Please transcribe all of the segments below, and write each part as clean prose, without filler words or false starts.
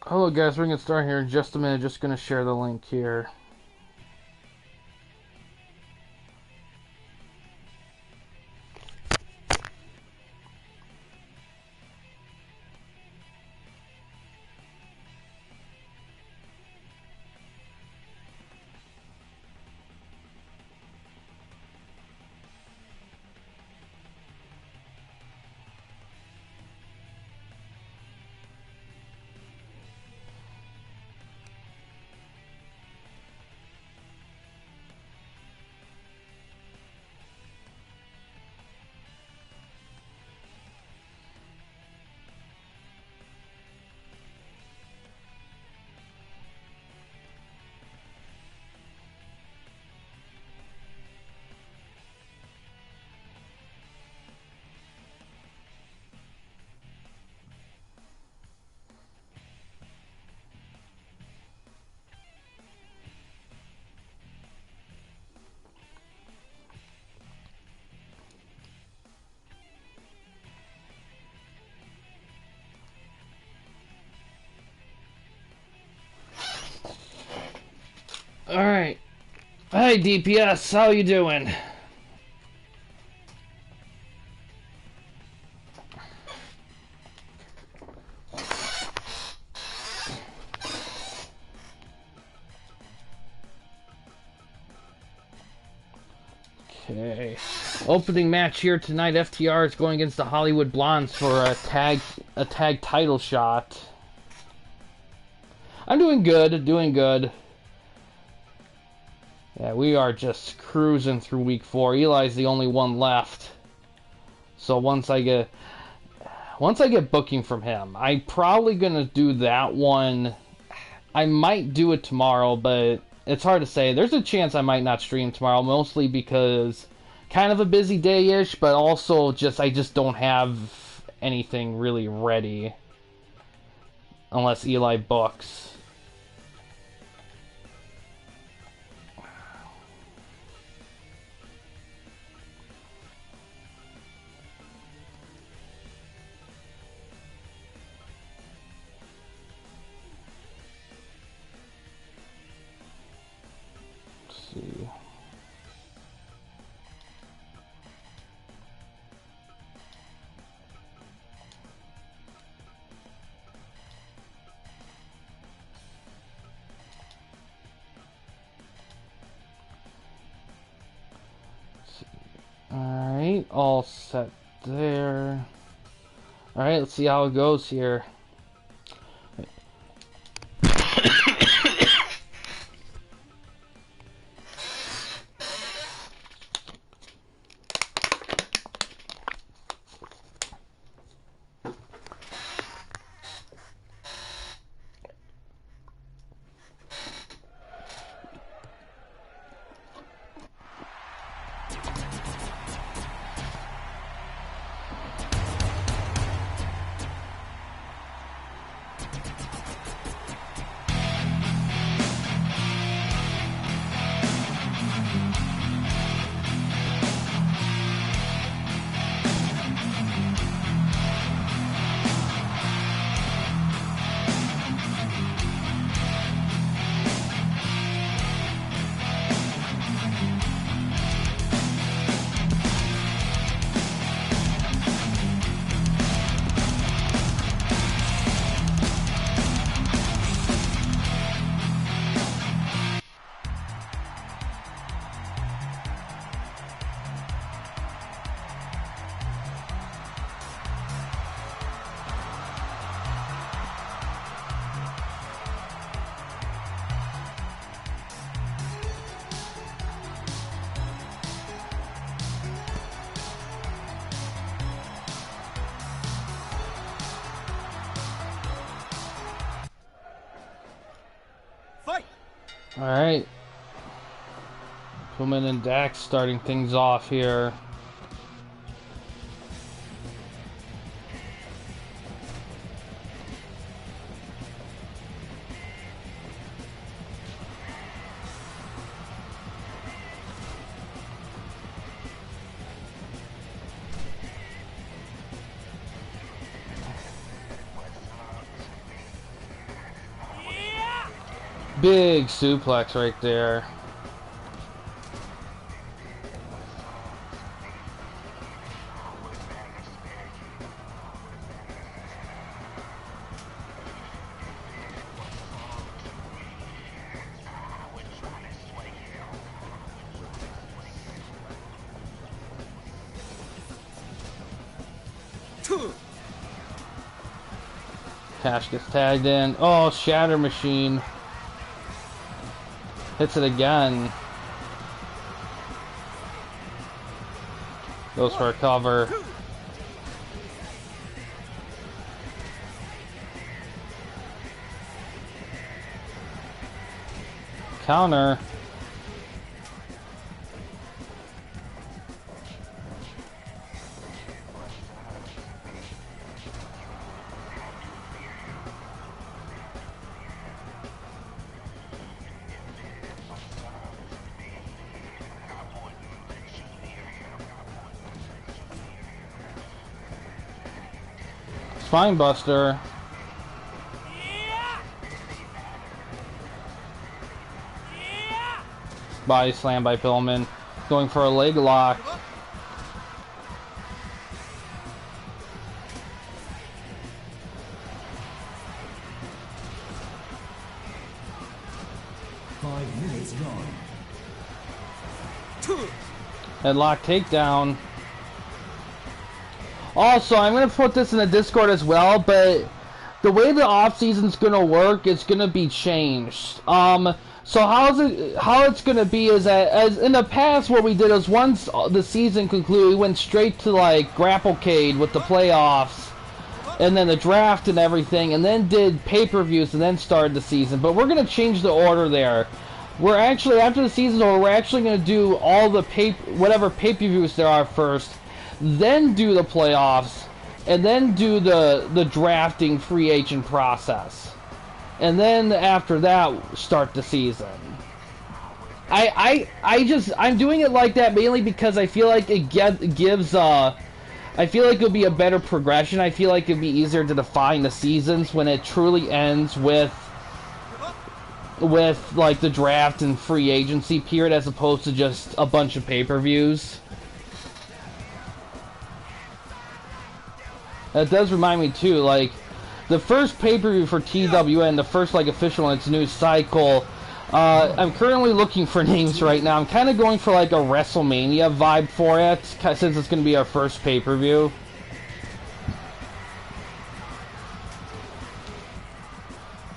Hello guys, we're going to start here in just a minute. Just going to share the link here. Alright. Hey DPS, how you doing? Okay. Opening match here tonight. FTR is going against the Hollywood Blondes for a tag title shot. I'm doing good. Yeah, we are just cruising through week 4. Eli's the only one left. So once I get booking from him, I'm probably gonna do that one. I might do it tomorrow, but it's hard to say. There's a chance I might not stream tomorrow, mostly because kind of a busy day-ish, but also I just don't have anything really ready unless Eli books. See. Alright, all set there. Alright, let's see how it goes here. Alright. Pillman and Dax starting things off here. Big suplex right there. Cash gets tagged in. Oh, Shatter Machine. Hits it again. Goes for a cover. Counter. Spine Buster. Body slam by Pillman. Going for a leg lock. Headlock takedown. Also, I'm going to put this in the Discord as well, but the way the off-season's going to work is going to be changed. So how it's going to be is that, as in the past, what we did is once the season concluded, we went straight to, like, Grapplecade with the playoffs, and then the draft and everything, and then did pay-per-views, and then started the season. But we're going to change the order there. We're actually, after the season's over, we're actually going to do all the whatever pay-per-views there are first, then do the playoffs, and then do the drafting free agent process. And then after that, start the season. I'm doing it like that mainly because I feel like it gives, I feel like it'll be a better progression. I feel like it'd be easier to define the seasons when it truly ends with like the draft and free agency period as opposed to just a bunch of pay-per-views. That does remind me too, like, the first pay-per-view for TWN, the first, like, official in its new cycle, I'm currently looking for names right now. I'm kind of going for, like, a WrestleMania vibe for it, since it's going to be our first pay-per-view.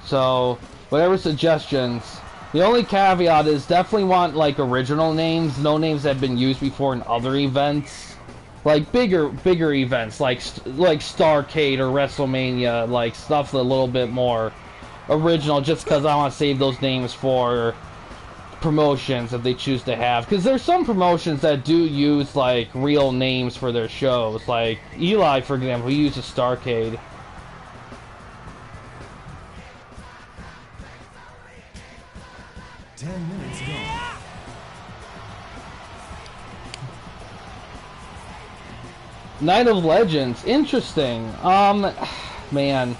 So, whatever suggestions. The only caveat is definitely want, like, original names, no names that have been used before in other events. Like bigger events, like Starrcade or WrestleMania, like stuff a little bit more original, just because I want to save those names for promotions if they choose to have. Because there's some promotions that do use like real names for their shows, like Eli, for example, he uses Starrcade. Night of Legends, interesting. Man.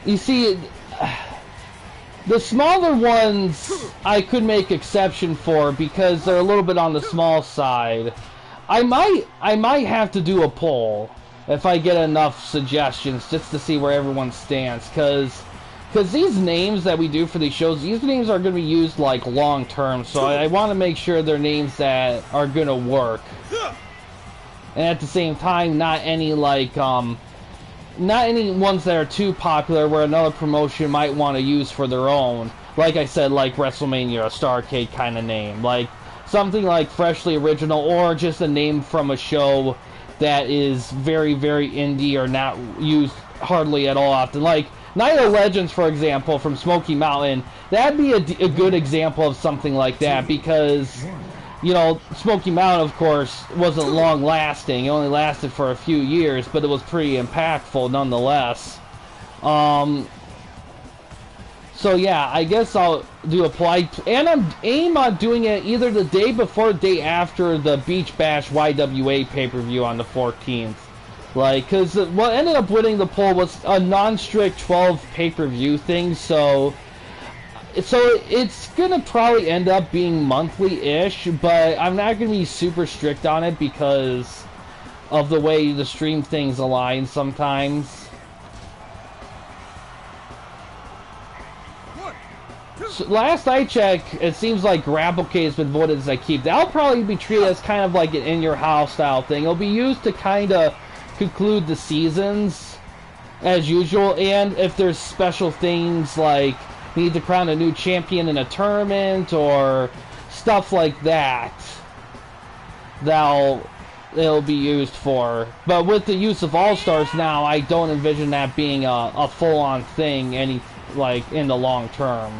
You see, the smaller ones I could make exception for because they're a little bit on the small side. I might have to do a poll if I get enough suggestions just to see where everyone stands, because these names that we do for these shows, these names are going to be used like long term, so I want to make sure they're names that are going to work. And at the same time, not any like not any ones that are too popular where another promotion might want to use for their own. Like I said, like WrestleMania or Starrcade kind of name, like something like freshly original, or just a name from a show that is very, very indie or not used hardly at all often. Like Night of Legends, for example, from Smoky Mountain. That'd be a good example of something like that because, you know, Smoky Mountain, of course, wasn't long-lasting. It only lasted for a few years, but it was pretty impactful nonetheless. So yeah, I guess I'll do a polite... And I'm aim on doing it either the day before or the day after the Beach Bash YWA pay-per-view on the 14th. Like, because what ended up winning the poll was a non-strict 12 pay-per-view thing, so it's gonna probably end up being monthly-ish, but I'm not gonna be super strict on it because of the way the stream things align sometimes. So last I checked, it seems like Grapplecade has been voted as I keep. That'll probably be treated as kind of like an in-your-house style thing. It'll be used to kind of conclude the seasons as usual, and if there's special things like need to crown a new champion in a tournament or stuff like that, it'll be used for. But with the use of All-Stars now, I don't envision that being a full-on thing in the long term.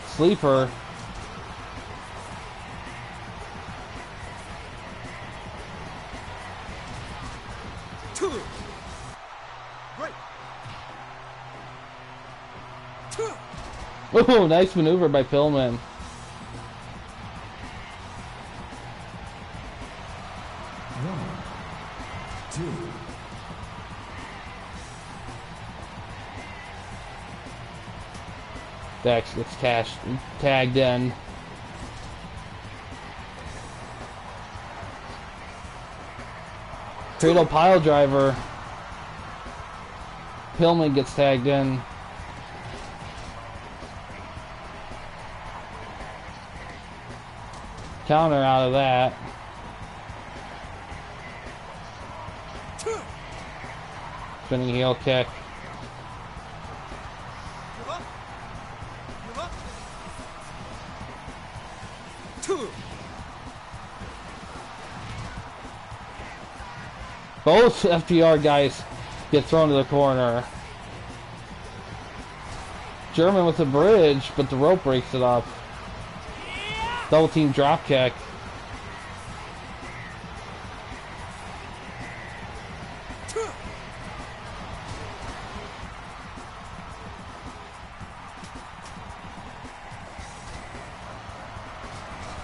Sleeper. Oh, nice maneuver by Pillman. Dex gets tagged in. Cradle pile driver. Pillman gets tagged in. Counter out of that. Spinning heel kick. Both FTR guys get thrown to the corner. German with the bridge, but the rope breaks it up. Double team drop kick.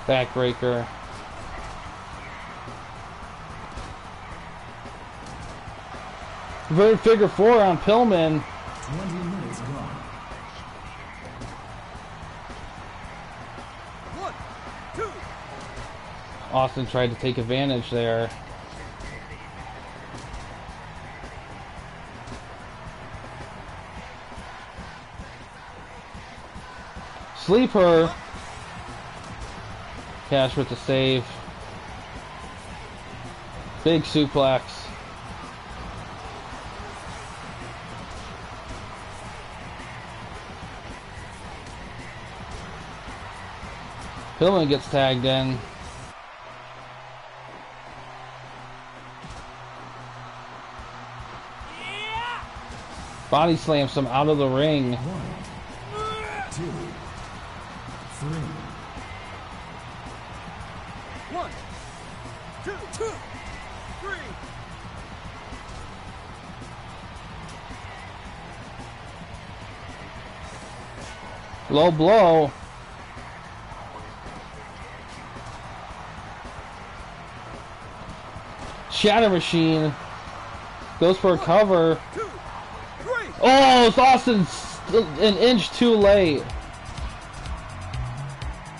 Backbreaker. Very figure four on Pillman. 20 minutes gone. 1, 2. Austin tried to take advantage there. Sleeper. Cash with the save. Big suplex. Pillman gets tagged in. Body slams him out of the ring. 1, 2, 3. 1, 2, 3. Low blow. Shatter Machine goes for a cover. 2, 3. Oh, it's Austin an inch too late.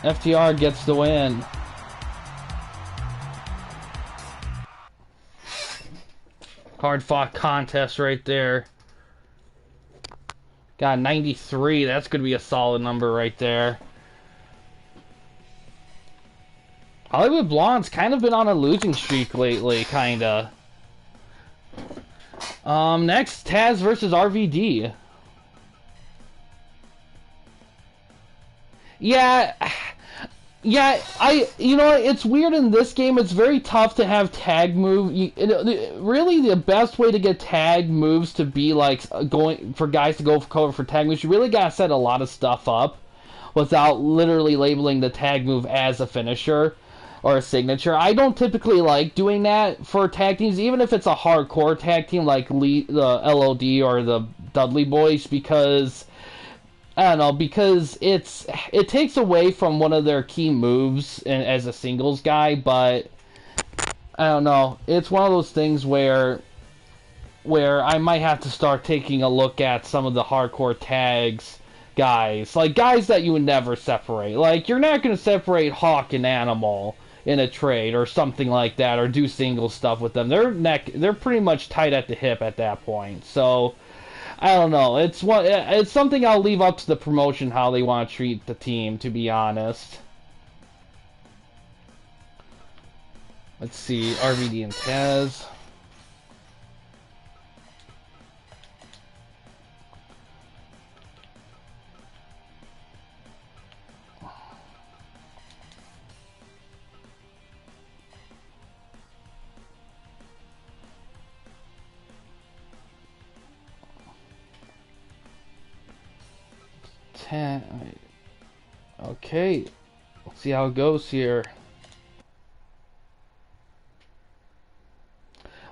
FTR gets the win. Hard fought contest right there. Got 93. That's going to be a solid number right there. Hollywood Blonde's kind of been on a losing streak lately, kinda. Next, Taz versus RVD. Yeah, you know, it's weird in this game. It's very tough to have tag move. Really, the best way to get tag moves to be like going for guys to go for cover for tag moves. You really gotta set a lot of stuff up without literally labeling the tag move as a finisher or a signature. I don't typically like doing that for tag teams, even if it's a hardcore tag team like the LOD or the Dudley Boys, because I don't know, because it takes away from one of their key moves as a singles guy. But I don't know. It's one of those things where I might have to start taking a look at some of the hardcore tags guys. Like guys that you would never separate. Like you're not going to separate Hawk and Animal in a trade or something like that or do single stuff with them. They're pretty much tight at the hip at that point. So I don't know. It's something I'll leave up to the promotion how they want to treat the team, to be honest. Let's see, RVD and Taz. Okay, let's see how it goes here.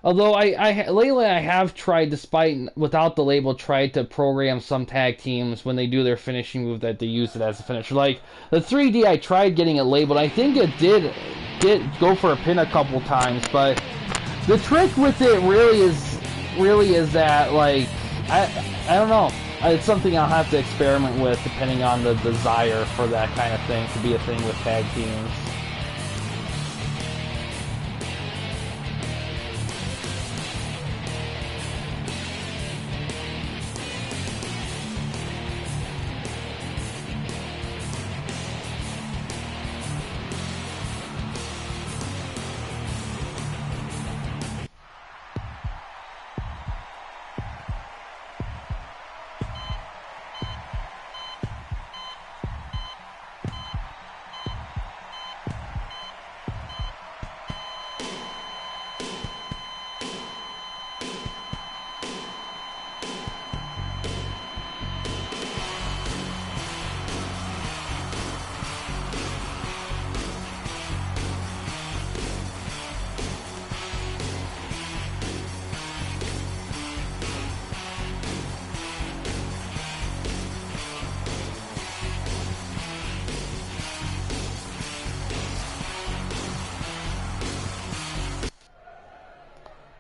Although lately I have tried, despite without the label, tried to program some tag teams when they do their finishing move that they use it as a finisher. Like the 3D, I tried getting it labeled. I think it did go for a pin a couple times, but the trick with it really is that like I don't know. It's something I'll have to experiment with depending on the desire for that kind of thing to be a thing with tag teams.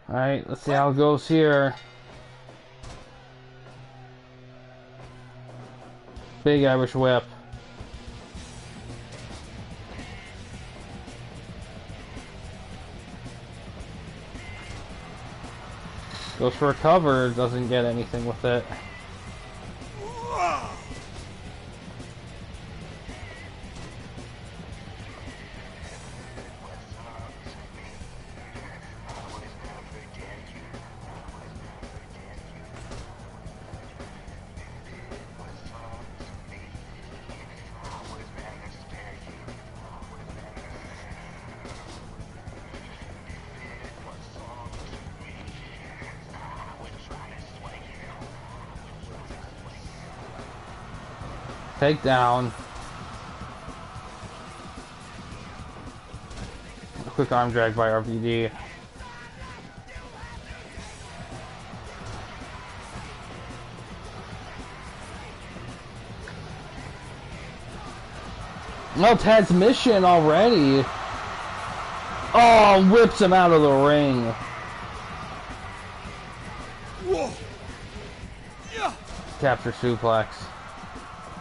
Alright, let's see how it goes here. Big Irish whip. Goes for a cover, doesn't get anything with it. Take down. A quick arm drag by RVD. No, Tad's mission already. Oh, whips him out of the ring. Whoa. Yeah. Capture suplex.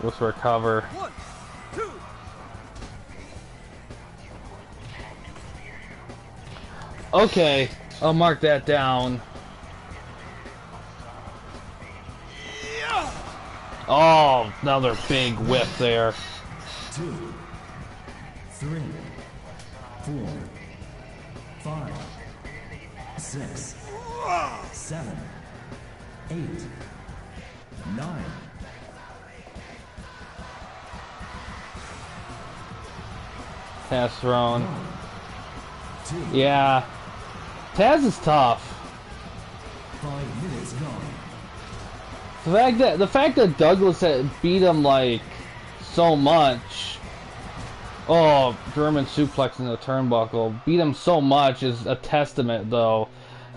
Looks for a cover. 1, 2. Okay, I'll mark that down. Yeah. Oh, another big whip there. 2, 3, 4, 5, 6, 7, 8, 9. Taz thrown. 2, Yeah. Taz is tough. 5 minutes gone. The fact that Douglas had beat him like so much. Oh, German suplex in the turnbuckle. Beat him so much is a testament though.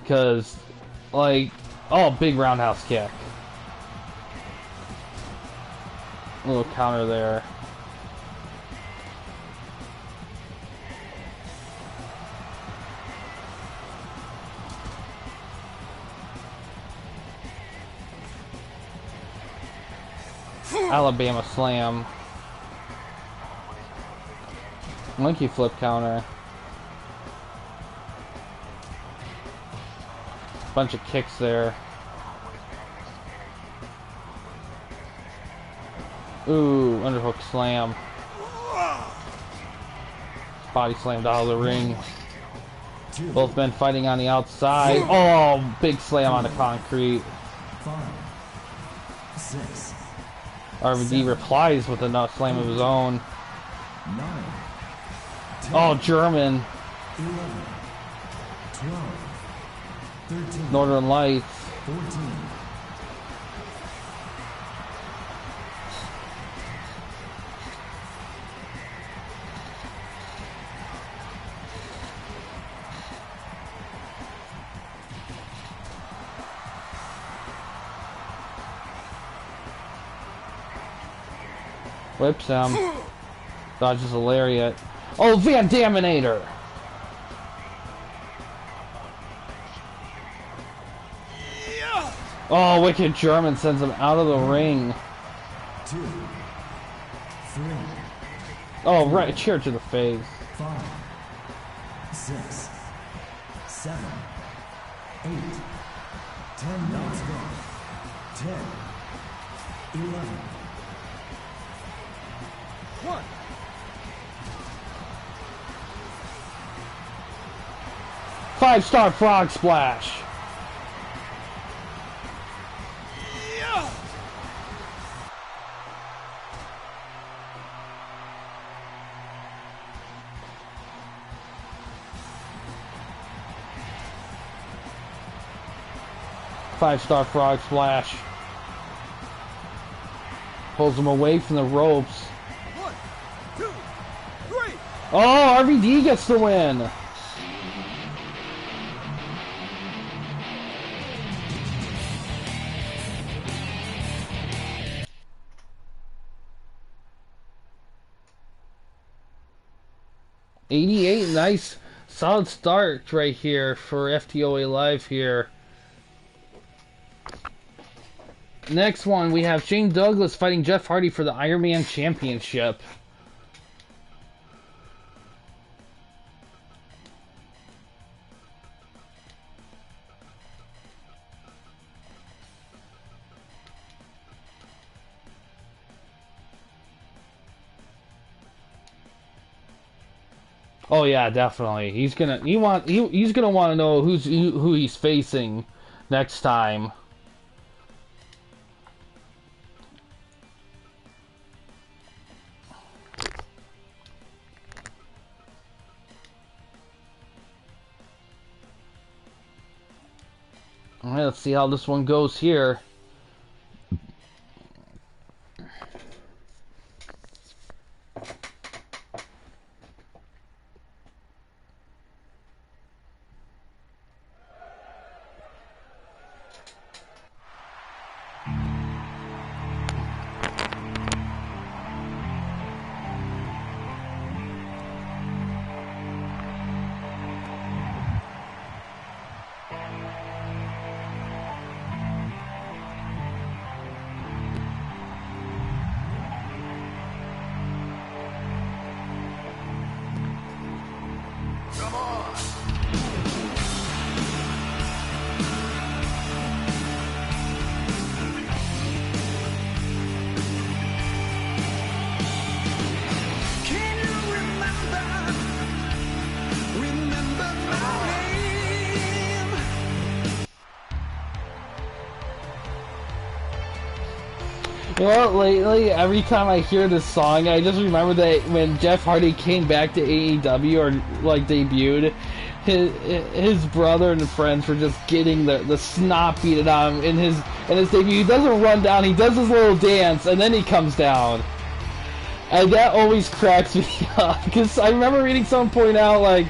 Because like, oh, big roundhouse kick. A little counter there. Alabama slam. Monkey flip counter. Bunch of kicks there. Ooh, underhook slam. Body slammed out of the ring. Both men fighting on the outside. Oh, big slam on the concrete. 5, 6, RVD replies with a nut slam of his own. 9, 10, Oh, German. 11, 12, 13, Northern Lights. 14. Whips him. Dodges a lariat. Oh, Van Daminator! Oh, wicked German sends him out of the ring. 2, 3, Oh, right, chair to the face. 5, 6, 7, 8, 10. Now it's gone. 10, 11. 1. Five-star frog splash. Yeah. Five-star frog splash. Pulls him away from the ropes. 1, 2, 3. Oh, RVD gets the win. '88, nice, solid start right here for FTOA Live here. Next one, we have Shane Douglas fighting Jeff Hardy for the Iron Man Championship. Oh yeah, definitely. He's gonna want to know who he's facing next time. All right, let's see how this one goes here. Come on. Can you remember my name? You know what, lately, every time I hear this song, I just remember that when Jeff Hardy came back to AEW, or, like, debuted, his brother and friends were just getting the snot beaten out of him in his debut. He doesn't run down, he does his little dance, and then he comes down. And that always cracks me up, because I remember reading someone point out, like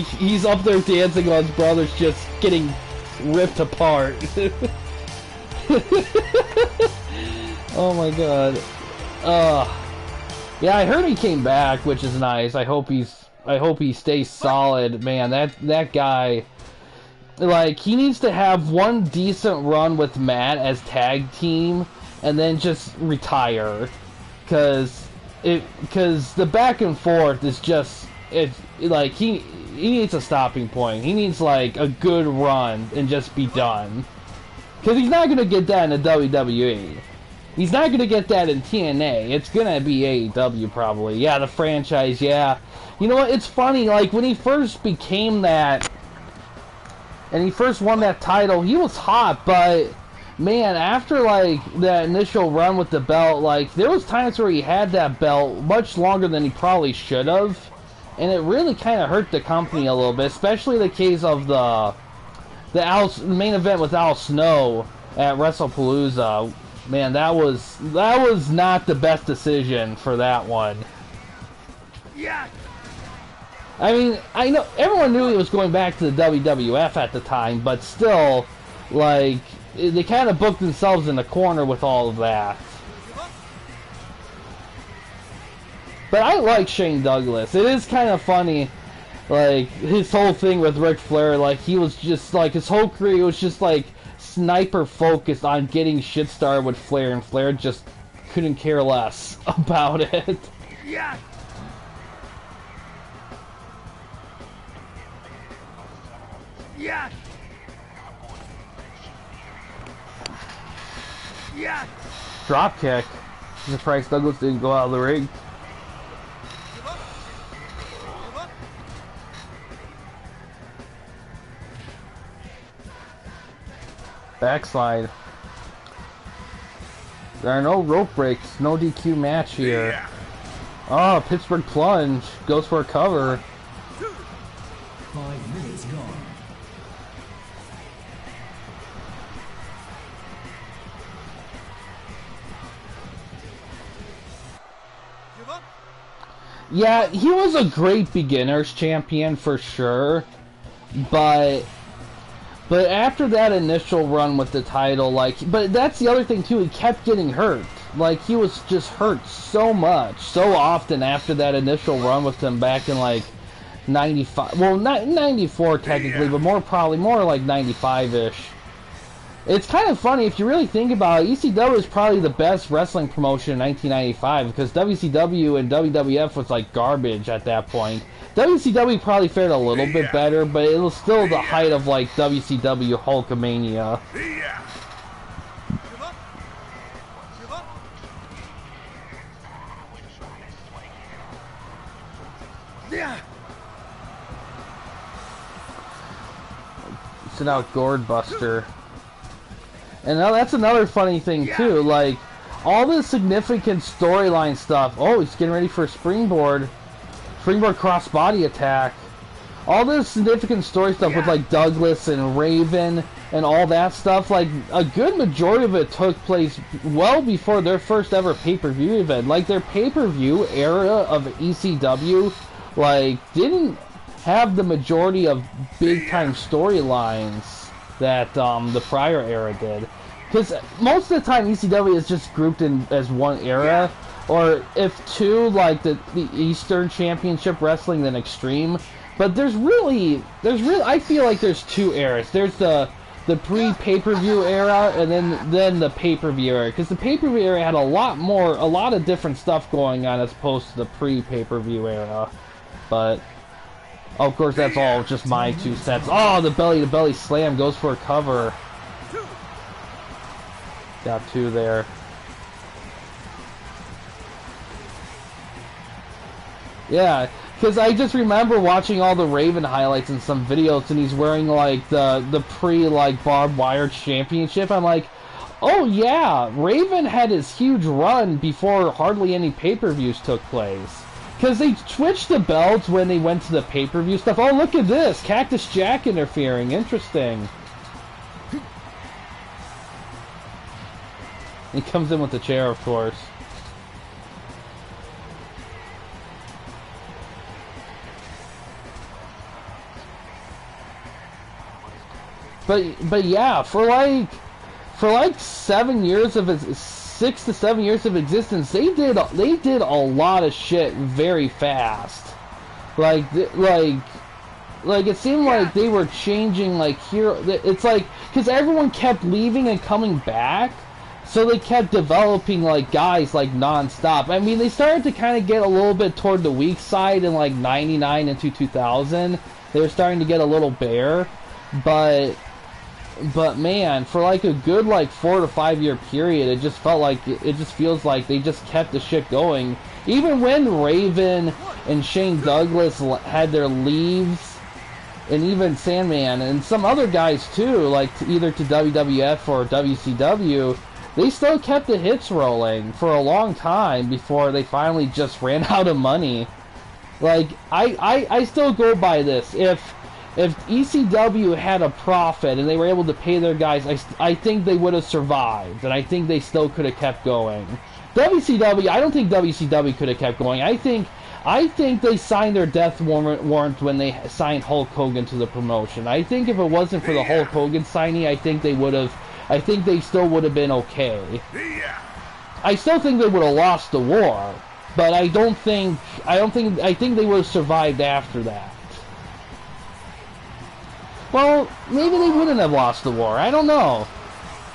he's up there dancing while his brother's just getting ripped apart. Oh my god. Yeah, I heard he came back, which is nice. I hope he stays solid. Man, that guy, like, he needs to have one decent run with Matt as tag team, and then just retire, because the back and forth is just like he needs a stopping point. He needs like a good run and just be done, because he's not gonna get that in the WWE. He's not gonna get that in TNA. It's gonna be AEW probably. Yeah, the franchise. Yeah, you know what? It's funny. Like when he first became that, and he first won that title, he was hot, but man, after like that initial run with the belt, like there was times where he had that belt much longer than he probably should have, and it really kind of hurt the company a little bit, especially the case of the main event with Al Snow at WrestlePalooza. Man, that was not the best decision for that one. Yeah. I mean, I know everyone knew he was going back to the WWF at the time, but still, like, they kind of booked themselves in the corner with all of that. But I like Shane Douglas. It is kind of funny, like, his whole thing with Ric Flair, like, he was just, like, his whole career was just, like, sniper focused on getting shit started with Flair, and Flair just couldn't care less about it. Yeah. Yeah. Yeah. Drop kick. I'm surprised Douglas didn't go out of the ring. Give up. Give up. Backslide. There are no rope breaks, no DQ match here. Yeah. Oh, Pittsburgh plunge. Goes for a cover. 5 minutes gone. Give up. Yeah, he was a great beginner's champion for sure, but after that initial run with the title, like, but that's the other thing too, he kept getting hurt. Like, he was just hurt so much, so often after that initial run with him back in like 95, well, not 94 technically, but probably more like 95-ish. It's kind of funny if you really think about it. ECW is probably the best wrestling promotion in 1995, because WCW and WWF was like garbage at that point. WCW probably fared a little bit better, but it was still the height of like WCW Hulkamania. Yeah. Give up. Give up. Yeah. Sit out Gourd Buster. And now that's another funny thing too, like all this significant storyline stuff. Oh, he's getting ready for a springboard crossbody attack. All this significant story stuff with like Douglas and Raven and all that stuff, like a good majority of it took place well before their first ever pay-per-view event. Like their pay-per-view era of ECW, like didn't have the majority of big-time storylines that the prior era did, because most of the time ECW is just grouped in as one era, or if two, like the Eastern Championship Wrestling, then Extreme. But there's really I feel like there's two eras. There's the pre-pay-per-view era, and then the pay-per-view era, because the pay-per-view era had a lot of different stuff going on as opposed to the pre-pay-per-view era. But of course, that's all just my 2 cents. Oh, the belly-to-belly slam goes for a cover. Got 2 there. Yeah, because I just remember watching all the Raven highlights in some videos, and he's wearing like the pre-like barbed wire championship. I'm like, oh yeah, Raven had his huge run before hardly any pay-per-views took place. Because they switched the belts when they went to the pay-per-view stuff. Oh, look at this! Cactus Jack interfering. Interesting. He comes in with the chair, of course. But yeah, for like 7 years of his 6 to 7 years of existence, they did a lot of shit very fast. Like it seemed like they were changing like here. It's like because everyone kept leaving and coming back, So they kept developing like guys like non-stop. I mean, they started to kind of get a little bit toward the weak side in like 99 into 2000. They were starting to get a little bare, but man, for like a good like 4 to 5 year period, it just felt like it just feels like they just kept the shit going. Even when Raven and Shane Douglas had their leaves, and even Sandman and some other guys too, like either to WWF or WCW, they still kept the hits rolling for a long time before they finally just ran out of money. Like, I still go by this. If ECW had a profit and they were able to pay their guys, I think they would have survived, and I think they still could have kept going. WCW, I don't think WCW could have kept going. I think they signed their death warrant when they signed Hulk Hogan to the promotion. I think if it wasn't for the Hulk Hogan signing, I think they still would have been okay. I still think they would have lost the war, but I think they would have survived after that. Well, maybe they wouldn't have lost the war. I don't know.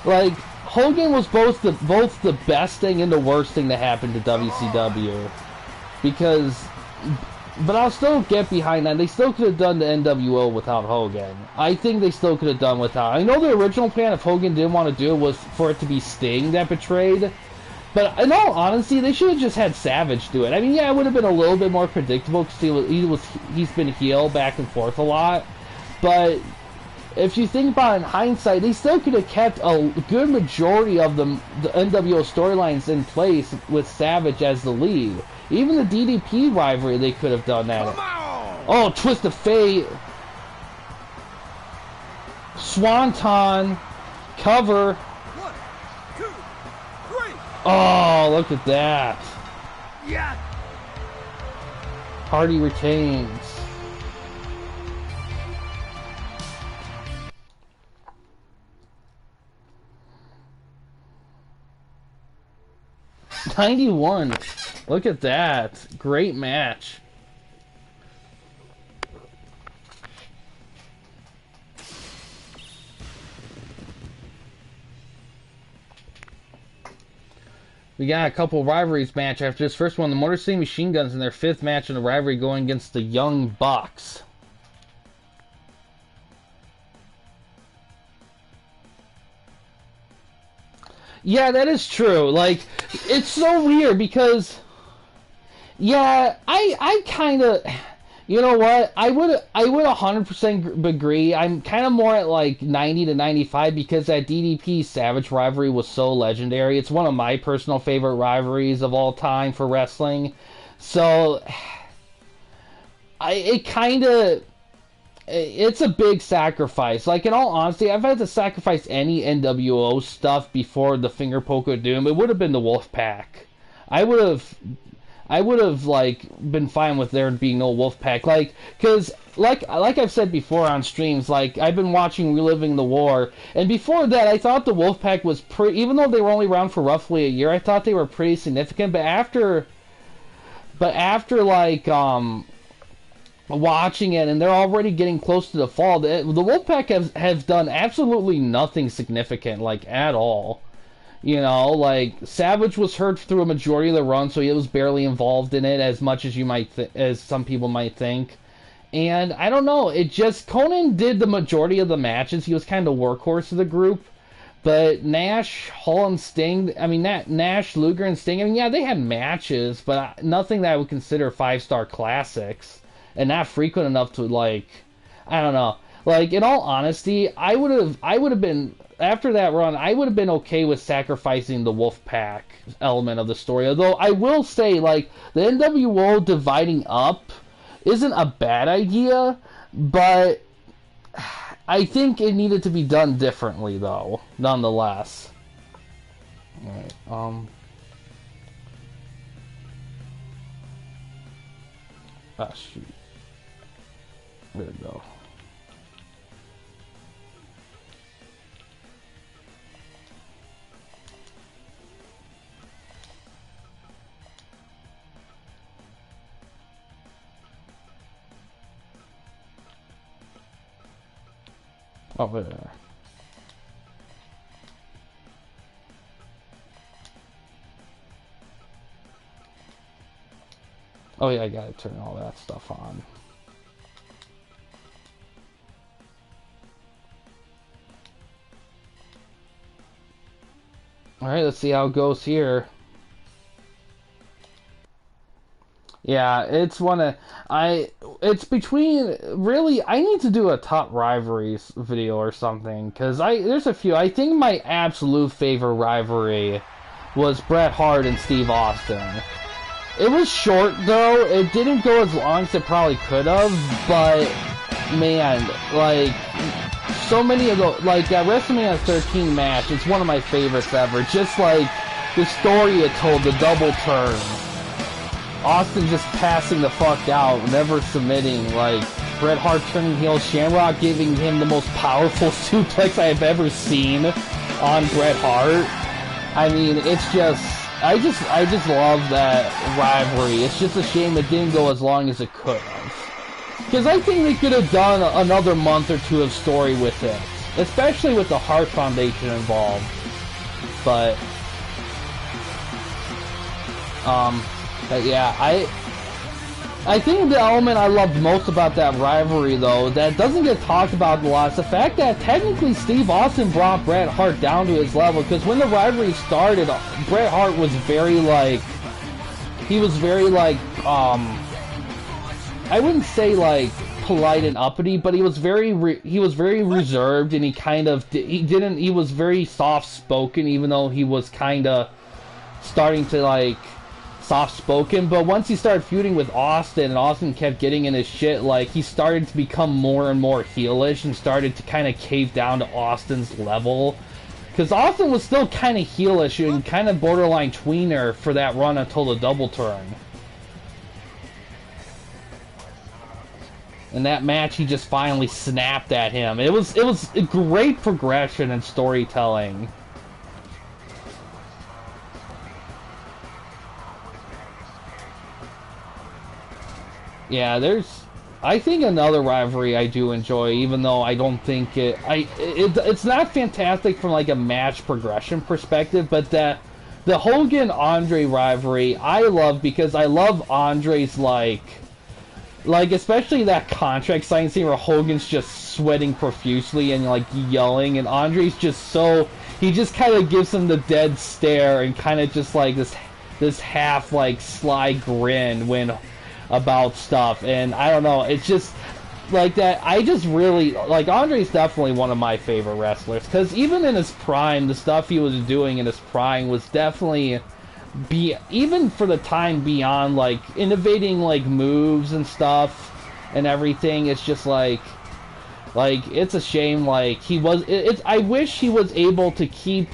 Like, Hogan was both the best thing and the worst thing that happened to WCW. But I'll still get behind that. They still could have done the NWO without Hogan. I think they still could have done without. I know the original plan, if Hogan didn't want to do it, was for it to be Sting that betrayed. But in all honesty, they should have just had Savage do it. I mean, yeah, it would have been a little bit more predictable because he's been heel back and forth a lot. But if you think about it in hindsight, they still could have kept a good majority of the NWO storylines in place with Savage as the lead. Even the DDP rivalry, they could have done that. Oh, Twist of Fate. Swanton. Cover. 1, 2, 3. Oh, look at that. Yeah. Hardy retains. '91. Look at that. Great match. We got a couple rivalries match after this. First one, the Motor City Machine Guns in their 5th match in the rivalry going against the Young Bucks. Yeah, that is true. Like, it's so weird because, yeah, I kind of, you know what? I would 100% agree. I'm kind of more at like 90 to 95 because that DDP Savage rivalry was so legendary. It's one of my personal favorite rivalries of all time for wrestling. So, it's a big sacrifice. Like, in all honesty, I've had to sacrifice any NWO stuff before the Finger Poke of Doom. It would have been the Wolfpack. I would have like been fine with there being no Wolfpack. Like, cause like I've said before on streams, like I've been watching Reliving the War, and before that, I thought the Wolfpack was pretty. Even though they were only around for roughly a year, I thought they were pretty significant. But after like watching it, and they're already getting close to the fall. The Wolfpack have done absolutely nothing significant, like, at all. You know, like, Savage was hurt through a majority of the run, so he was barely involved in it as much as as some people might think. And I don't know, Conan did the majority of the matches. He was kind of workhorse of the group. But Nash, Hall, and Sting, I mean, Nash, Luger, and Sting, I mean, yeah, they had matches, but nothing that I would consider 5-star classics. And not frequent enough to, like, I don't know. Like, in all honesty, I would have been, after that run, I would have been okay with sacrificing the Wolfpack element of the story. Although, I will say, like, the NWO dividing up isn't a bad idea, but I think it needed to be done differently, though, nonetheless. Alright, ah, shoot. There we go. Oh, there. Oh yeah, I gotta turn all that stuff on. Alright, let's see how it goes here. Yeah, it's it's between, really, I need to do a top rivalries video or something, because there's a few. I think my absolute favorite rivalry was Bret Hart and Steve Austin. It was short, though. It didn't go as long as it probably could have, but, man, like, so many of those, like, that WrestleMania 13 match, it's one of my favorites ever. Just, like, the story it told, the double turn. Austin just passing the fuck out, never submitting, like, Bret Hart turning heel, Shamrock giving him the most powerful suplex I have ever seen on Bret Hart. I mean, it's just, I just love that rivalry. It's just a shame it didn't go as long as it could have. Because I think they could have done another month or two of story with it. Especially with the Hart Foundation involved. But yeah, I think the element I loved most about that rivalry, though, that doesn't get talked about a lot, is the fact that technically Steve Austin brought Bret Hart down to his level, because when the rivalry started, Bret Hart was very, like, I wouldn't say, like, polite and uppity, but he was very reserved, and he was very soft-spoken, even though he was kind of starting to, like, soft-spoken. But once he started feuding with Austin, and Austin kept getting in his shit, like, he started to become more and more heelish, and started to kind of cave down to Austin's level. Because Austin was still kind of heelish, and kind of borderline tweener for that run until the double turn. In that match, he just finally snapped at him. It was a great progression and storytelling. Yeah, I think another rivalry I do enjoy, even though I don't think it's not fantastic from like a match progression perspective, but the Hogan-Andre rivalry I love, because I love Andre's like especially that contract signing scene where Hogan's just sweating profusely and like yelling, and Andre's just he just kind of gives him the dead stare and kind of just like this half like sly grin about stuff, and I don't know, it's just like that. I just really like Andre's definitely one of my favorite wrestlers, because even in his prime, the stuff he was doing in his prime was definitely even for the time beyond, like innovating like moves and stuff and everything. It's just like it's a shame, like I wish he was able to keep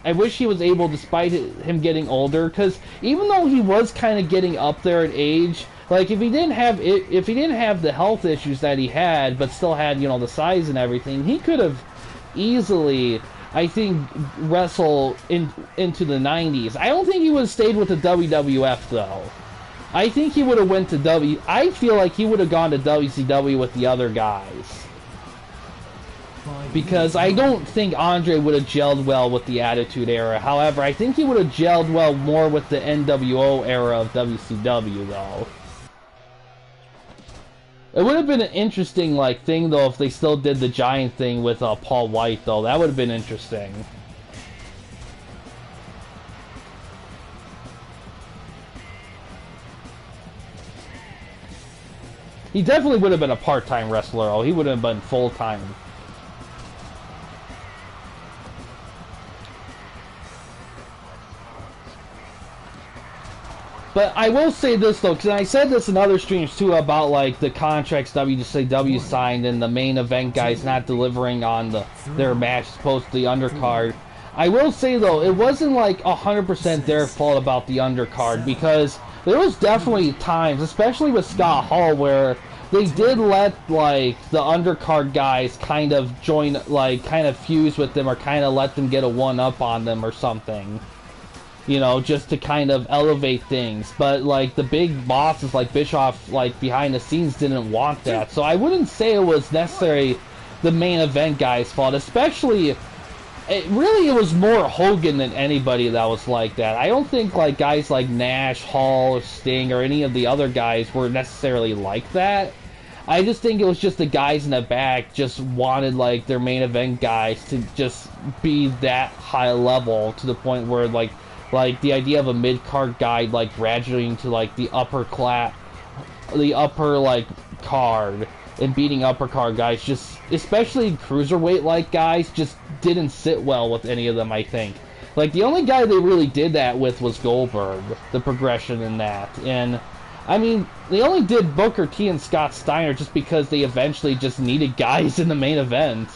despite him getting older, because even though he was kind of getting up there in age, like if he didn't have the health issues that he had, but still had, you know, the size and everything, he could have easily, I think, wrestle into the 90s. I don't think he would have stayed with the WWF, though. I think he would have went to I feel like he would have gone to WCW with the other guys. Because I don't think Andre would have gelled well with the Attitude Era. However, I think he would have gelled well more with the NWO era of WCW, though. It would have been an interesting, like, thing, though, if they still did the Giant thing with Paul White, though. That would have been interesting. He definitely would have been a part-time wrestler, though. He would have been full-time. But I will say this, though, because I said this in other streams, too, about, like, the contracts WCW signed and the main event guys not delivering on their match, opposed to the undercard. I will say, though, it wasn't, like, 100% their fault about the undercard, because there was definitely times, especially with Scott Hall, where they did let, like, the undercard guys kind of join, like, kind of fuse with them, or kind of let them get a one-up on them or something. You know, just to kind of elevate things. But, like, the big bosses, like Bischoff, like, behind the scenes didn't want that. So I wouldn't say it was necessarily the main event guy's fault. Especially it was more Hogan than anybody that was like that. I don't think like guys like Nash, Hall, or Sting, or any of the other guys were necessarily like that. I just think it was just the guys in the back just wanted like their main event guys to just be that high level to the point where like the idea of a mid card guy like graduating to like the upper like card and beating upper card guys, just especially cruiserweight like guys, just didn't sit well with any of them. I think like the only guy they really did that with was Goldberg, the progression in that. And I mean, they only did Booker T and Scott Steiner just because they eventually just needed guys in the main event,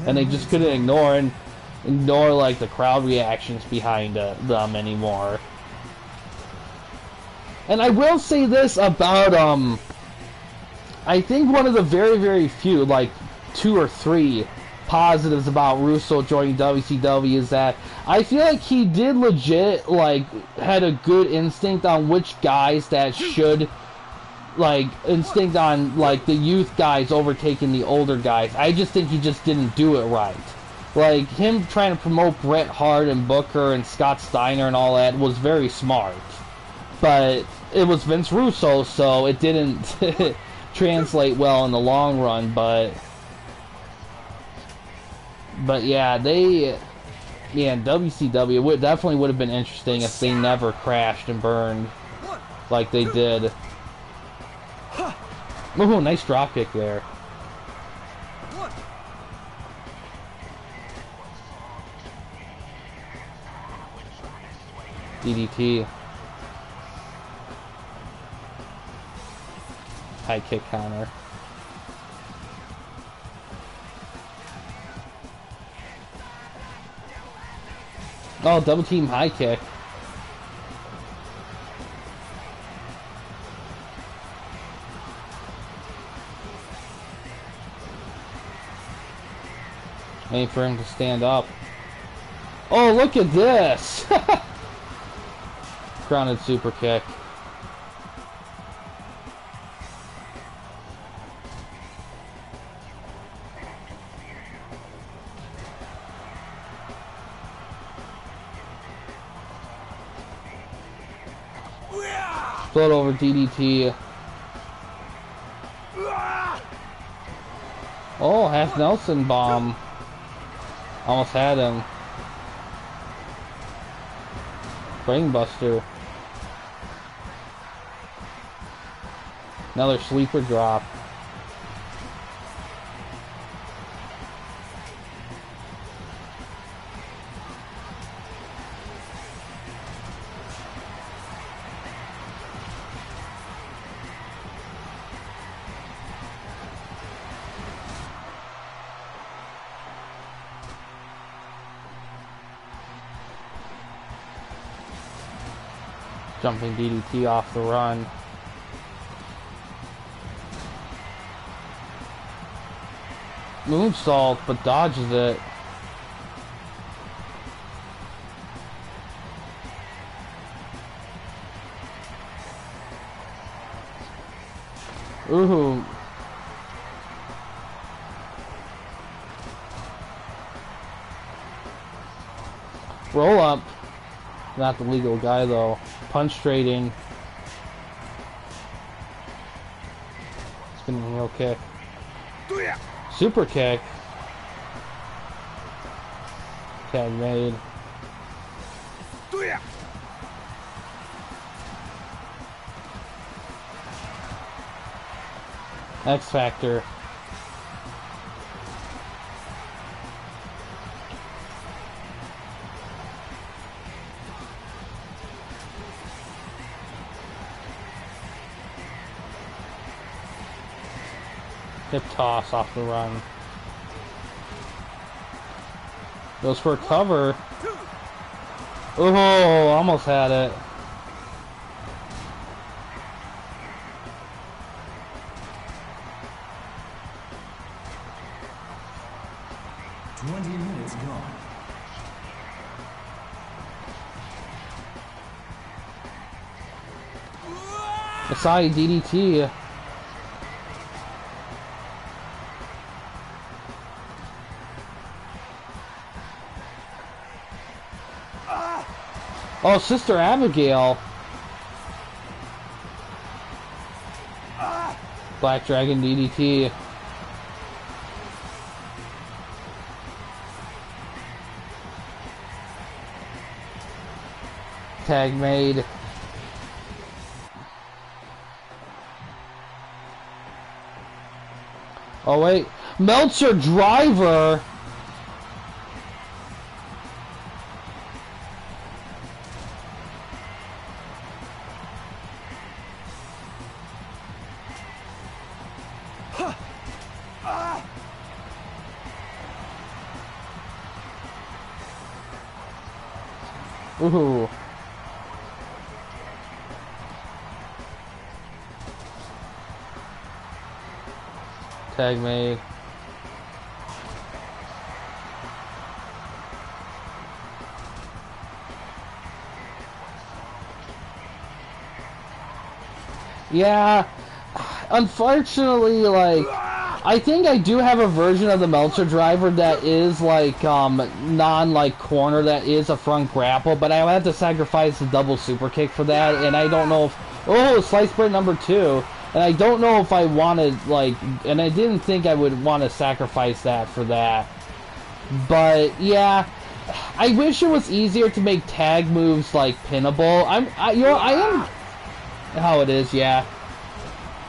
and they just couldn't ignore like the crowd reactions behind them anymore. And I will say this about I think one of the very, very few, like 2 or 3 positives about Russo joining WCW is that I feel like he did legit, like, had a good instinct on which guys that should, like, instinct on, like, the youth guys overtaking the older guys. I just think he just didn't do it right. Like, him trying to promote Bret Hart and Booker and Scott Steiner and all that was very smart. But it was Vince Russo, so it didn't translate well in the long run, but yeah, WCW definitely would have been interesting if they never crashed and burned like they did. Oh, nice drop kick there. DDT. High kick counter. Oh, double team high kick. Waiting for him to stand up. Oh, look at this! Grounded super kick. Float over DDT. Oh, half Nelson bomb. Almost had him. Brainbuster. Another sleeper drop. Jumping DDT off the run. Moonsault, but dodges it. Ooh. Roll up. Not the legal guy though. Punch trading. Spinning heel kick. Super kick. Tag made. X Factor. Hip toss off the run. Goes for a cover. Oh, almost had it. Minutes gone. Asai DDT. Oh, Sister Abigail. Black Dragon DDT. Tag made. Oh wait, Meltzer driver. Ooh. Tag made. Yeah, unfortunately, like, I think I do have a version of the Meltzer driver that is, like, non-like corner, that is a front grapple, but I would have to sacrifice the double super kick for that, and I don't know if... Oh, slice bread number 2. And I don't know if I wanted, like... And I didn't think I would want to sacrifice that for that. But, yeah... I wish it was easier to make tag moves, like, pinnable. I am... How it is, yeah.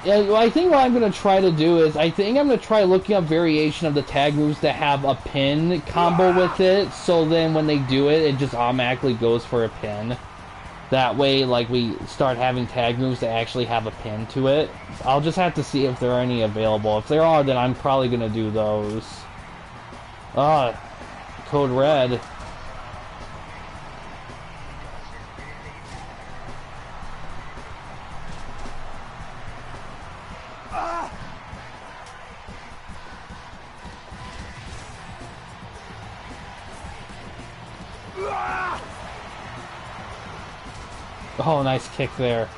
Yeah, I think what I'm going to try to do is, I think I'm going to try looking up variation of the tag moves that have a pin combo with it, so then when they do it, it just automatically goes for a pin. That way, like, we start having tag moves that actually have a pin to it. I'll just have to see if there are any available. If there are, then I'm probably going to do those. Code Red. Oh, nice kick there.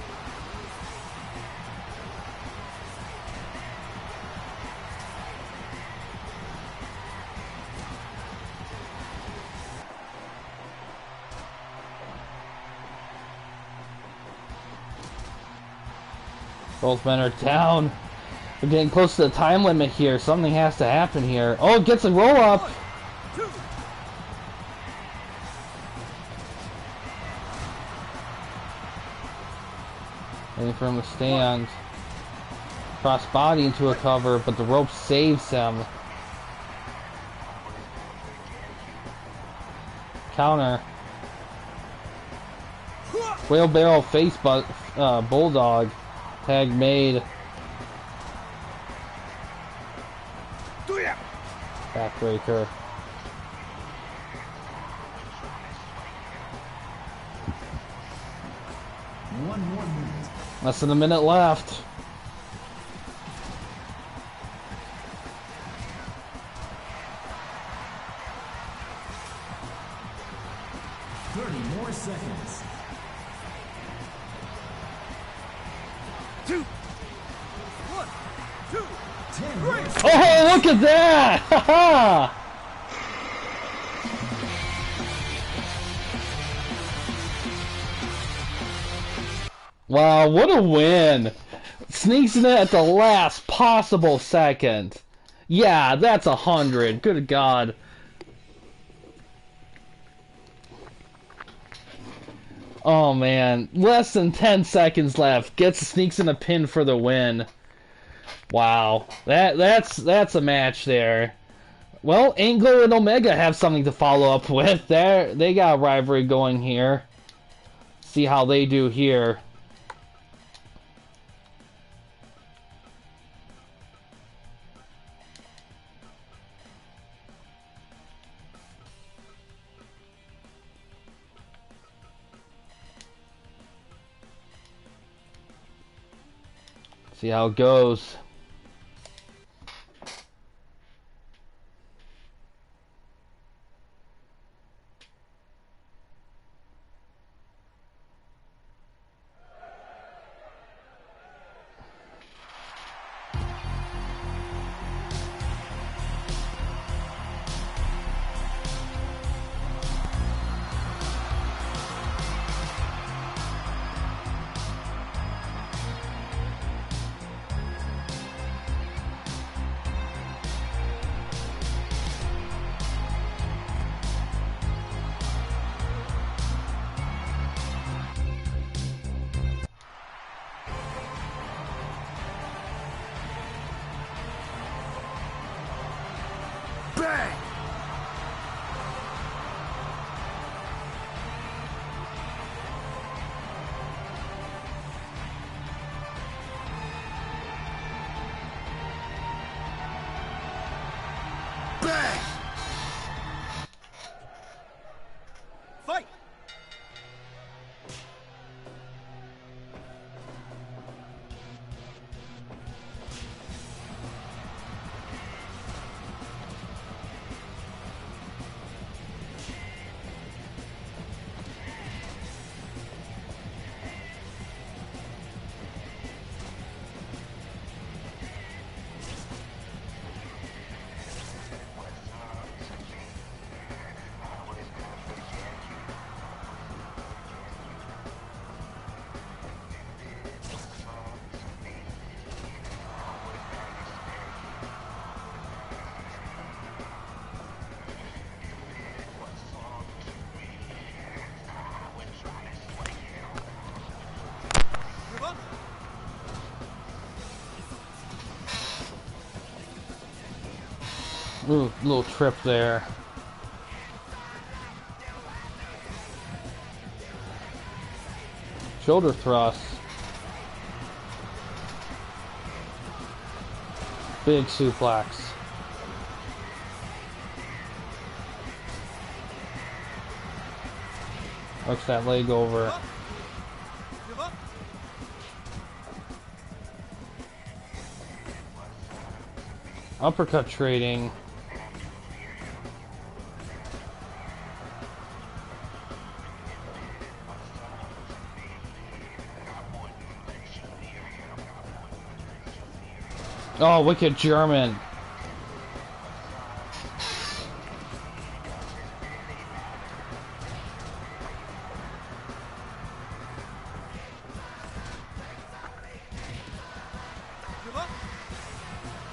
Both men are down. We're getting close to the time limit here. Something has to happen here. Oh, gets a roll up. Waiting for him to stand. Cross body into a cover, but the rope saves him. Counter. Wheelbarrow face bulldog. Tag made. Backbreaker. One more minute. Less than a minute left. More seconds. 2, 1, 2, 10. Oh, look at that! Haha! Wow, what a win! Sneaks in it at the last possible second. Yeah, that's 100. Good God. Oh man, less than 10 seconds left. Sneaks in a pin for the win. Wow, that's a match there. Well, Anglo and Omega have something to follow up with. They got a rivalry going here. See how they do here. See how it goes. Ooh, little trip there. Shoulder thrust. Big suplex. Works that leg over. Give up. Uppercut trading. Oh, wicked German. Give up.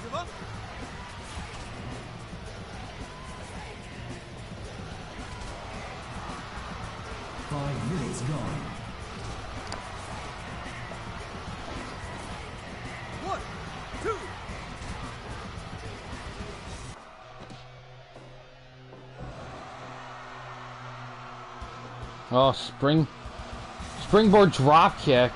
Give up. Five minutes gone. 1, 2. Oh, springboard drop kick.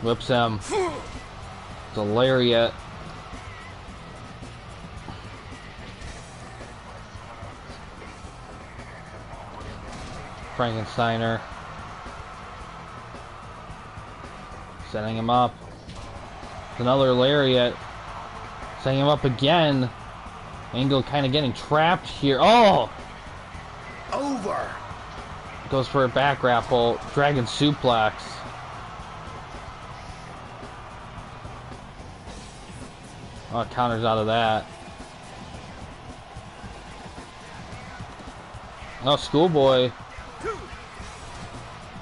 Whips him. It's a lariat. Frankensteiner. Setting him up. Another lariat. Setting him up again. Angle kind of getting trapped here. Oh! Over. Goes for a back grapple. Dragon suplex. Oh, counters out of that. Oh, schoolboy. 2.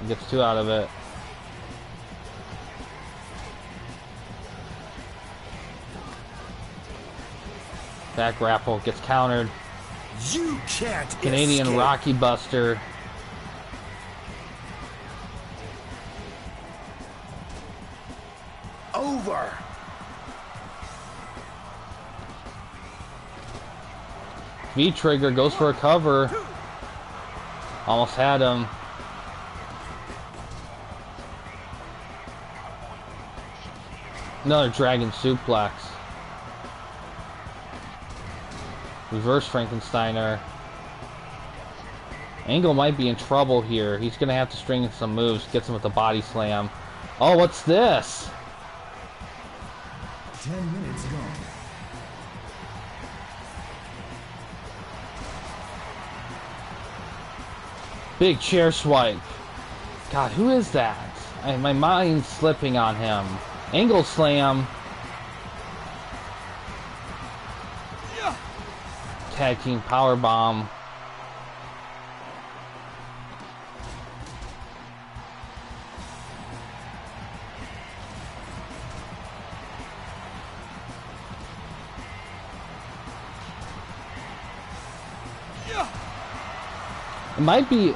Gets 2 out of it. Back grapple gets countered. You can't Canadian escape. Rocky Buster. Over. V-trigger goes for a cover. Almost had him. Another dragon suplex. Reverse Frankensteiner. Angle might be in trouble here. He's gonna have to string in some moves. Gets him with the body slam. Oh, what's this? 10 minutes gone. Big chair swipe. God, who is that? My mind's slipping on him. Angle slam. Yeah. Tag team power bomb. Yeah. It might be.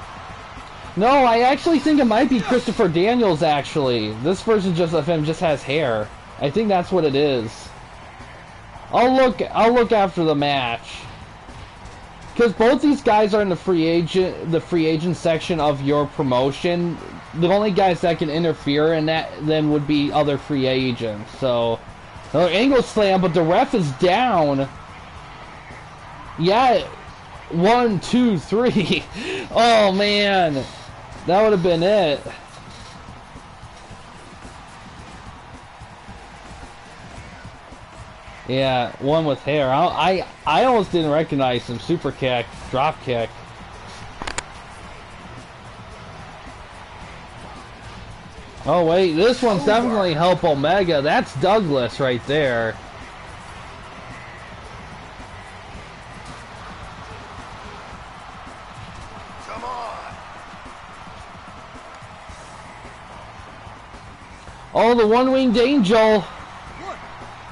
No, I actually think it might be Christopher Daniels. Actually, this version just of him just has hair. I think that's what it is. I'll look after the match. Because both these guys are in the free agent section of your promotion. The only guys that can interfere in that then would be other free agents. So, another angle slam, but the ref is down. Yeah, 1, 2, 3. Oh man, that would have been it. Yeah, one with hair. I almost didn't recognize him. Super kick, drop kick. Oh wait, this one's definitely help Omega. That's Douglas right there. Come on. Oh, the one-winged angel. 1,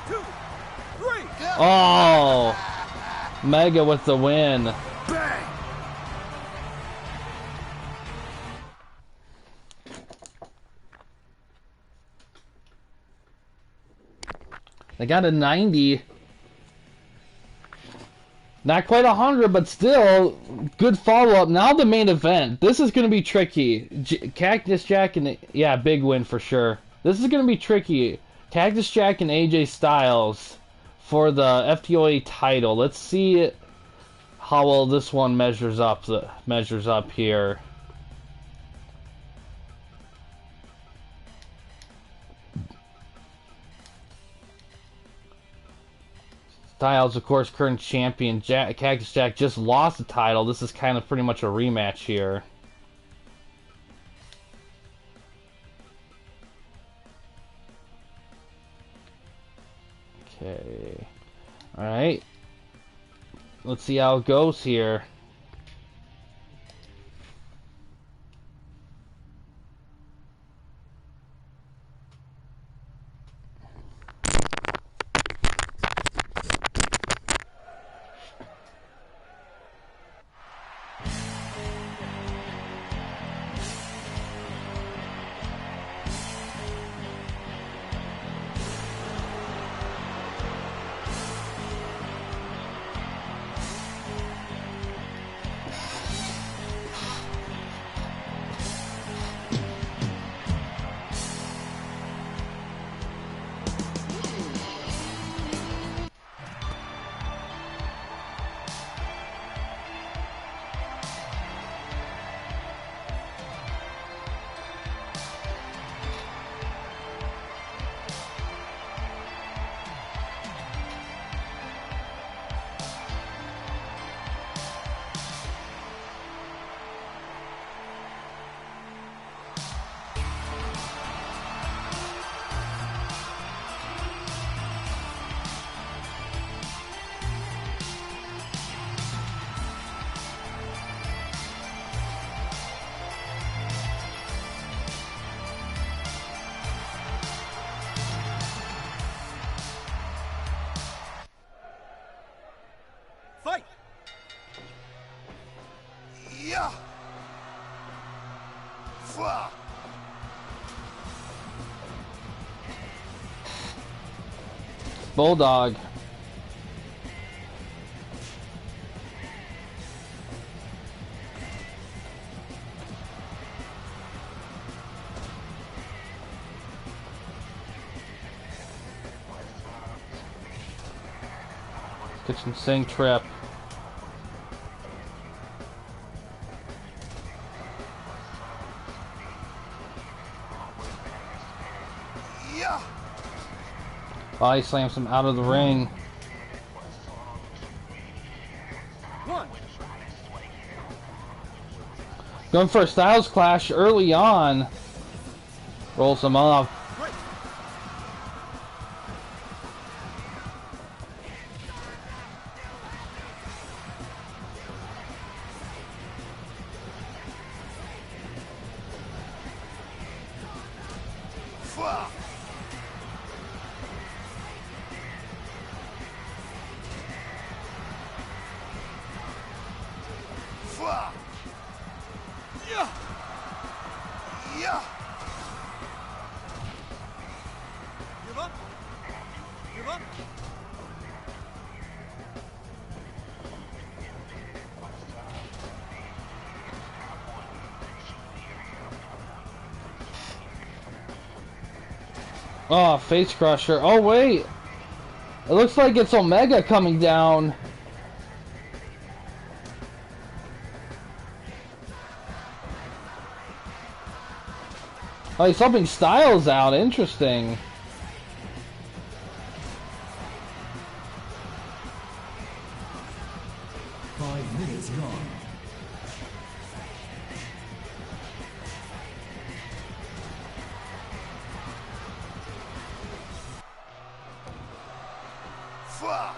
2, 3. Oh, Mega with the win. Bang. They got a 90. Not quite 100, but still good follow-up. Now the main event. This is going to be tricky. Cactus Jack and... Yeah, big win for sure. This is going to be tricky. Cactus Jack and AJ Styles for the FTOA title. Let's see how well this one measures up here. Styles, of course, current champion. Cactus Jack just lost the title. This is kind of pretty much a rematch here. Okay. Alright. Let's see how it goes here. Fight! Yeah! Fuck! Bulldog. Kitchen sink trip. Yeah! Body slams him out of the ring. One! Going for a Styles Clash early on. Rolls him off. Right! Fuck! Fuck! Yeah! Yeah! Give up! Give up! Oh, face crusher. Oh, wait. It looks like it's Omega coming down. Oh, he's helping Styles out. Interesting. Five minutes gone. Fuck!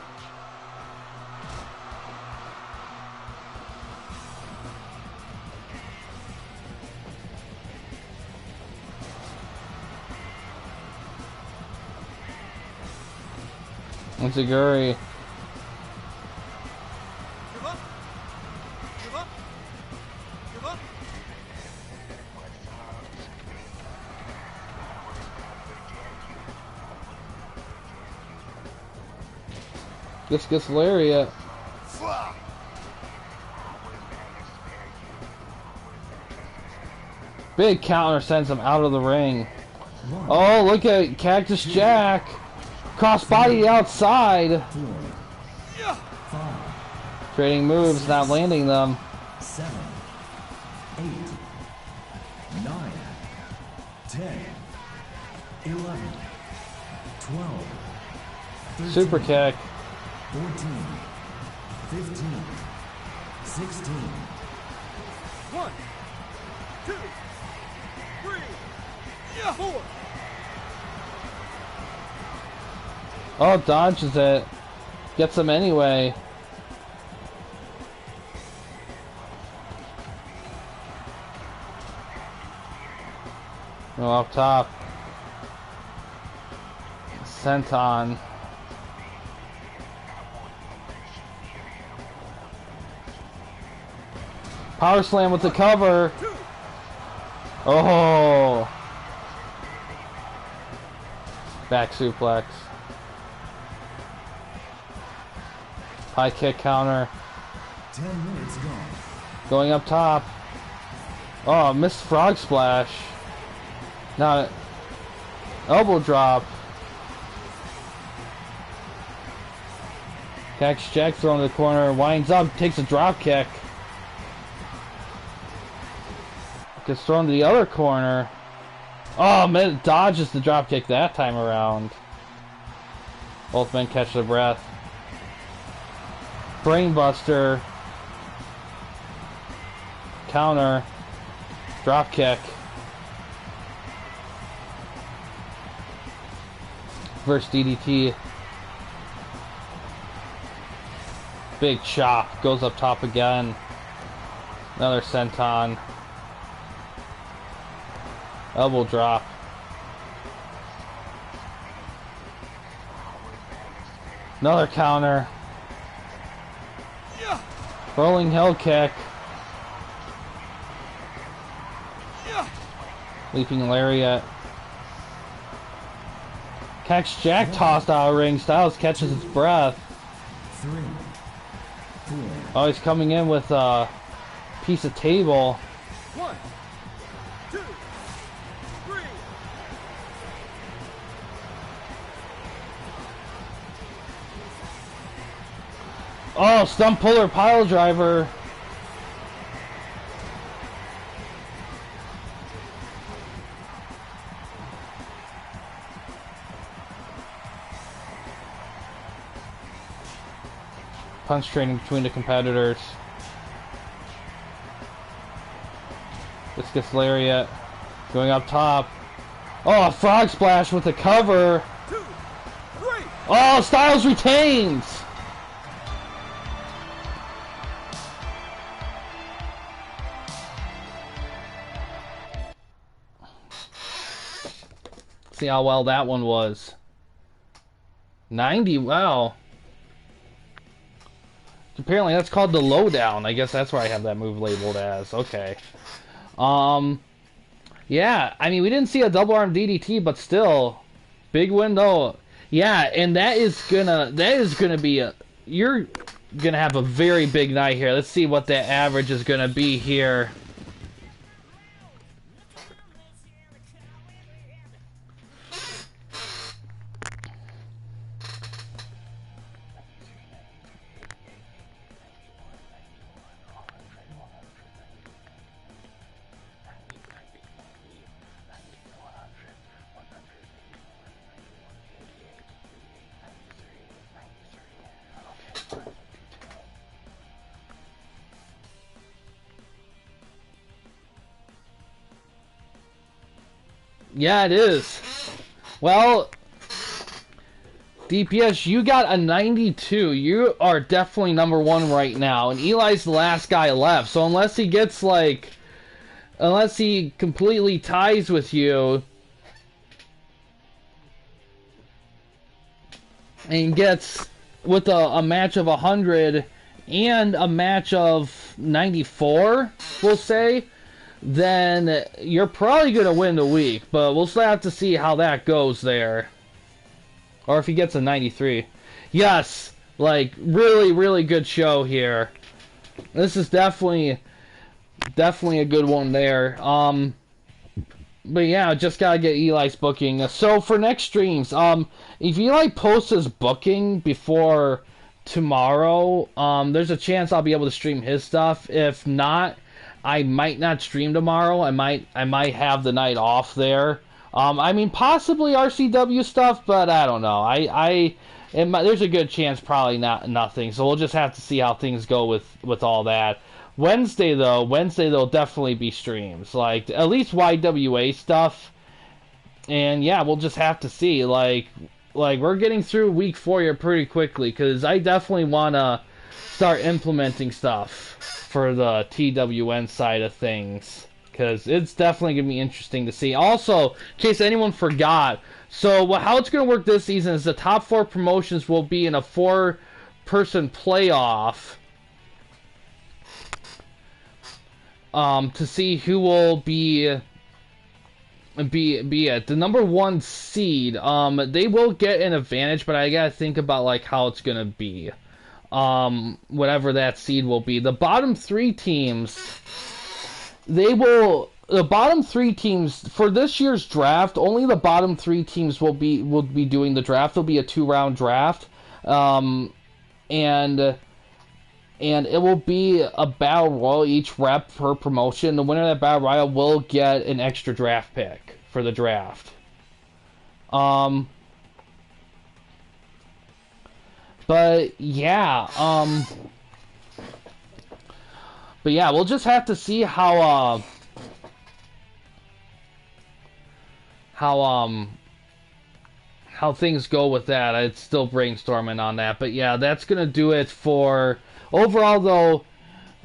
Enziguri. Give up! Give up! Give up! This gets lariat. Big counter sends him out of the ring. Oh, look at Cactus Jack. Crossbody outside. 4, 5, Trading moves, not landing them. 7, 8, 9, 10, 11, 12, 13, Super kick. 14, 15, 16, 1, 2, 3, 4. Oh, dodges it. Gets him anyway. Oh, up top. Senton. Power slam with the cover. Oh. Back suplex. High kick counter. 10 minutes gone. Going up top. Oh, missed frog splash. Not elbow drop. Cactus Jack thrown to the corner. Winds up. Takes a drop kick. Gets thrown to the other corner. Oh, man, dodges the drop kick that time around. Both men catch their breath. Brainbuster. Counter. Drop kick. Versus DDT. Big chop. Goes up top again. Another senton. Elbow drop. Another counter. Rolling hill kick. Leaping lariat. Cactus Jack tossed out of ring. Styles catches his breath. 3, 4, Oh, he's coming in with a piece of table. 1, 2, 3. Oh, stump puller pile driver. Punch trading between the competitors. This gets lariat. Going up top. Oh, a frog splash with the cover. 2, 3. Oh, Styles retains. See how well that one was. 90, wow. Apparently that's called the lowdown. I guess that's where I have that move labeled as. Okay. Yeah, I mean, we didn't see a double arm DDT, but still, big win though. Yeah, and that is gonna be you're gonna have a very big night here. Let's see what that average is gonna be here. Yeah, it is. Well, DPS, you got a 92. You are definitely number one right now. And Eli's the last guy left. So unless he gets, like... Unless he completely ties with you... And gets with a match of 100 and a match of 94, we'll say... Then you're probably going to win the week, but we'll still have to see how that goes there. Or if he gets a 93. Yes, Like, really, really good show here. This is definitely a good one there. But yeah, just gotta get Eli's booking. So for next streams, if Eli posts his booking before tomorrow, there's a chance I'll be able to stream his stuff. If not, I might not stream tomorrow. I might have the night off there. I mean, possibly RCW stuff, but I don't know. There's a good chance probably nothing. So we'll just have to see how things go with all that. Wednesday there'll definitely be streams, like at least YWA stuff. And yeah, we'll just have to see. Like we're getting through week 4 here pretty quickly, because I definitely want to start implementing stuff for the TWN side of things, because it's definitely going to be interesting to see. Also, in case anyone forgot, so how it's going to work this season is the top 4 promotions will be in a 4-person playoff to see who will be at the number 1 seed. They will get an advantage, but I gotta think about like how it's gonna be. Whatever that seed will be. The bottom 3 teams, the bottom 3 teams for this year's draft, only the bottom 3 teams will be doing the draft. It'll be a 2-round draft. And it will be a battle royal, each rep per promotion. The winner of that battle royal will get an extra draft pick for the draft. But yeah, we'll just have to see how things go with that. It's still brainstorming on that. But yeah, that's gonna do it for overall, though.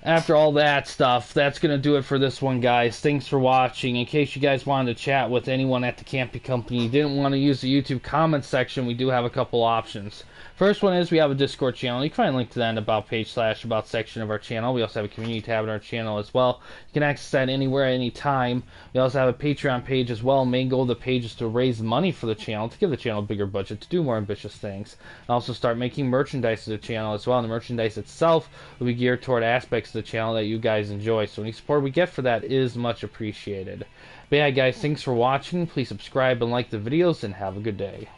After all that stuff, that's going to do it for this one, guys. Thanks for watching. In case you guys wanted to chat with anyone at the Campy Company, you didn't want to use the YouTube comments section, we do have a couple options. First one is we have a Discord channel. You can find a link to that in the About page / About section of our channel. We also have a community tab in our channel as well. You can access that anywhere, anytime. We also have a Patreon page as well. Main goal of the page is to raise money for the channel, to give the channel a bigger budget, to do more ambitious things. And also start making merchandise to the channel as well. And the merchandise itself will be geared toward aspects of the channel that you guys enjoy. So any support we get for that is much appreciated. But yeah, guys, thanks for watching. Please subscribe and like the videos, and have a good day.